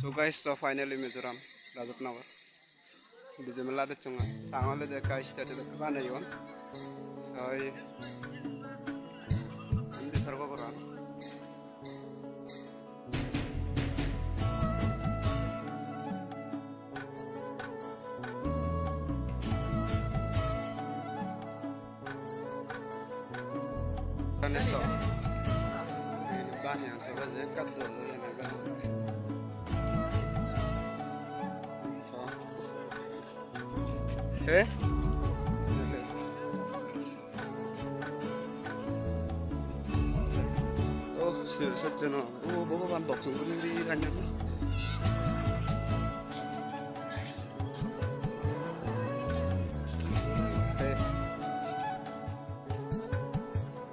So guys, so finally Mizoram, Rajatnagar. Di Jemela de Chunga, Sangale de Kai state de Kanayon. So in the Sargora. So banyak coba zekat dulu ya naga. Eh? Oh, saja no. Oh, bawa kan box sendiri hanya.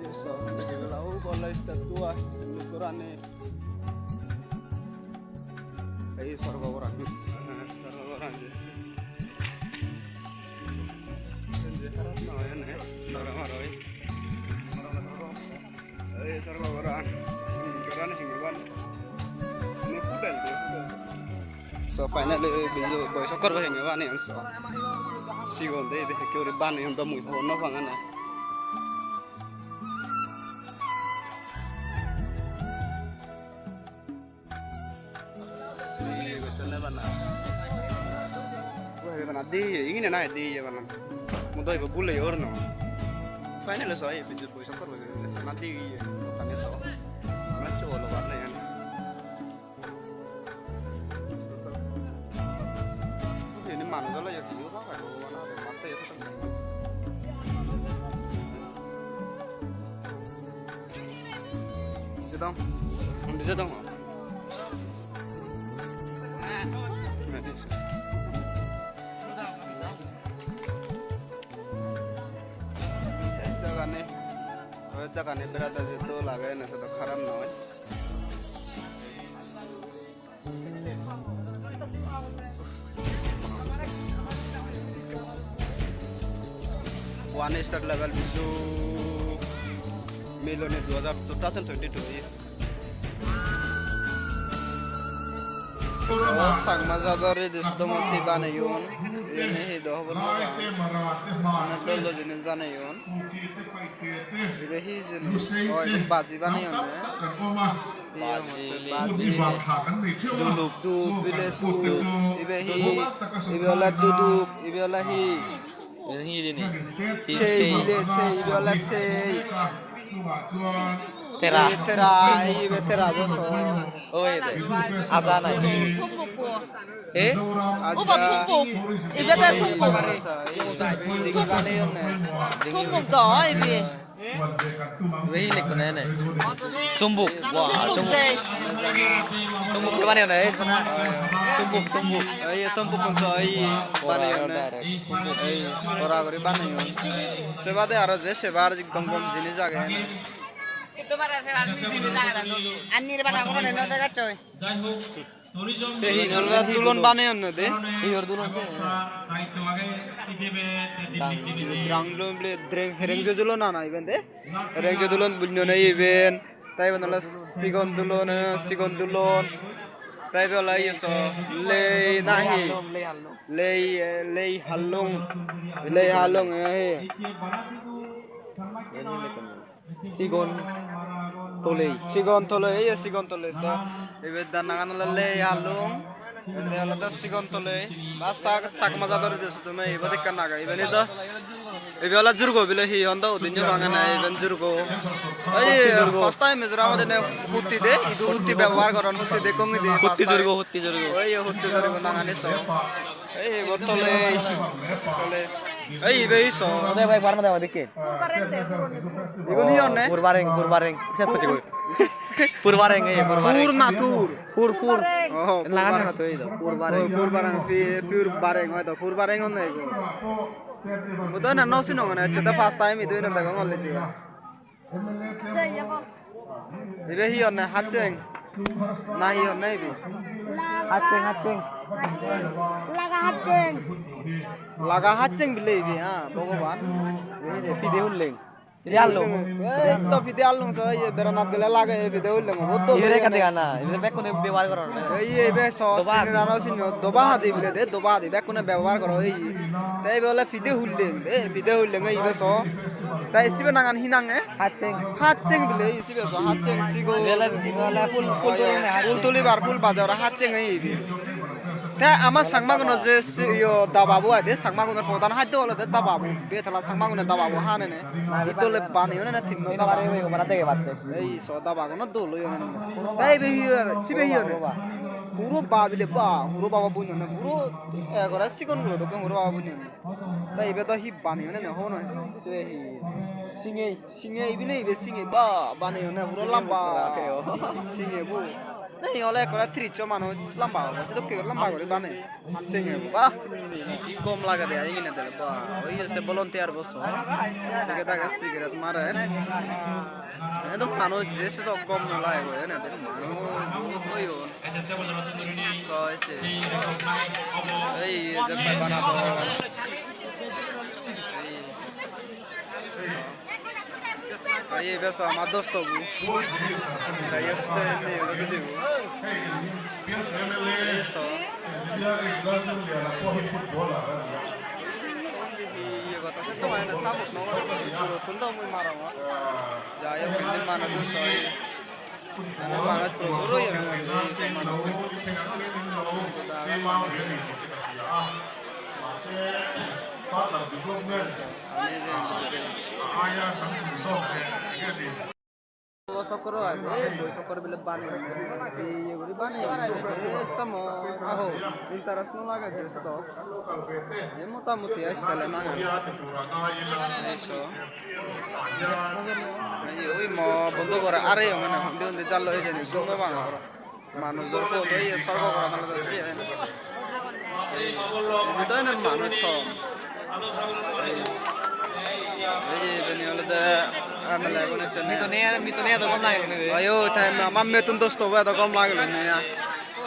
Yes, so kalau kalau tua ukurannya, kayak sarga orang. So finally video boy soccer ba hinga bani ang so sigon de be ke ore bani ang damu ho no bangana ni betulna bana wo he bana de ingine na de ye bana mudo ibo bulle yor no finally so ai video boy soccer ba na de ye tane so na cholo bana yan mana dulu ya dulu kan kalau mana ada mata ya sudah sedang udah sedang jangan nih berada situ lagi nih sudah karam noy One start level bisu Melone 2022 so sang mazadore desdomoti banayon ini hidoh bermula na lolo jenis banayon ibe hizin oh itu bazi banayon bazi duduk bile duduk ibe olah duduk ibe olah hi ini nih tera doso oh itu azana ini obat tumbuk ibadah tumbuk tumbuk doh ibi Wih, ini mana? Tumbuk, wah, tumbuk mana nih? Tumbuk. Iya tumbuk konsoi, mana yang orang beri mana yang? Coba deh harus sebar gom jenis aja. itu para sebar jenis aja. Anir para orang yang ada kacau. Sehingga orang dulun mana yang ada? Iya dulun. Reng dulun ana even deh. Reng dulun bunyi na even. Tapi benar sigon dulun. Tapi benar ya so lei nahi. Lei halung Sigon tolei ya sigon tolei so. Ibe danangan lei halung. Ini adalah sigon tolei. Masa sak mazador desu tu me ibe dekkan naga. Ibe ni dah. Ibe ala jurgo bile hi onda udinyo bangana ibe jurgo. Ay first time Mizoram de hutti de idu hutti ব্যবহার করেন hutti de kongi de hutti jurgo. Ay hutti jurgo nangane so. Ay botole ay ibe iso. Oke baik parma deh dikit. Ibu ni onne. Purbareng. Siapa sih gue? Purbareng. Pur. Oh, Langan na to itu. Purbareng. Purbareng itu. Purbareng onne itu. Betul na no sino ngana ceta first time itu nanda kang oleh dia. Ibe hi onne haceng. Nahi onne ibe. Haceng. Laga haceng Laga haceng bile ibe ha, Bhagwan. Ini video link. Ini alung. তো FIDE আলুং তো এই বেরানাত গেলে লাগে এই FIDE হইলে বহুত তো Ini kan dia na. Ini back কোনে ব্যবহার করো না। এই বে সস রানো সিন দবা হাদি বিলে দে দবা হাদি বে কোনে ব্যবহার করো এই তাই বলে ফিদে হুললে দে ফিদে হুললে এই বে স তাই সিবে নাগান হিনাং এ Haceng. হাতচেং বিলে এই সিবে স হাতচেং সিগো Bela full ফুল তুলি বার ফুল বাজার হাতচেং এই বে তাই আমার সাংমাগুনো যে ইয়ো দাবাবু আদে সাংমাগুনো প্রধান হাদ্য হলো দে দাবাবু বে থালা সাংমাগুনো দাবাবু হানে নে ইতলে বানিও না ঠিক Ini দাবাবু mari mana tege batte. এই সদা বাগানো দোলো ইয়ন তাই বে হিয়ার সিবে হিয়ার পুরো বাবিলে বা পুরো বাবা বুঝো না পুরো একরা সিকন গুলো তো পুরো বাবা বুঝো না তাই এবে তো হি বানিও না হো না সিবে হি সিঙে সিঙে ইবিনে ইবে সিঙে বা বানিও না পুরো লম্বা সিঙে বু নাই হলে একরা ত্রিচ মানুষ লম্বা হবে সে তো কে লম্বা করে বানে সিঙে বাহ কি কম লাগা দেয় এই কিনে দেলে বা ওই সে ভলান্টিয়ার বসো থেকে টাকা সিগারেট মারে একদম মানুষ দেশে তো কম না লাগে না মানুষ ওই সয়সে এই যে বানাবো এই বেশ আমার দোস্ত তাই এসে নেই ওকে দেব eso iya kata saya tuh main sabut no orang tunda muy marah ya ya pengen mana tuh soy mana tuh suruh ya mana tuh Sokoro ada, boy sokoro bila bani, iya gua bani, samo, aho, interes nula kan jadi stok, ya muta muti ya selama kan, eso, iya, oi mau bentuk orang are yang mana, dia untuk jalur aja nih, semua mana, mana foto iya sorgo orang kalau sih, itu kan mana com, iya benih oleh deh. Amela guna chane mitone to kom lagelo ne ayo thai na mamme tun dosto ba to kom lagelo ne ya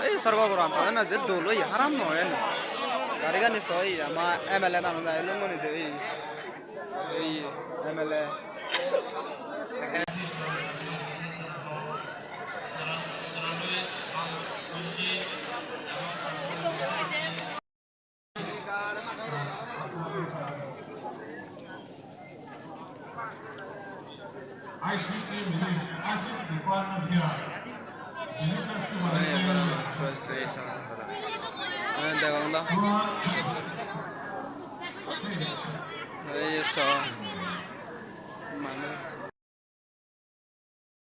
ei sargo goran to na je dolo ya haram no ya gari ga ni soi ama mla na na lo ngoni de ei mla Questo è esatto. Io so.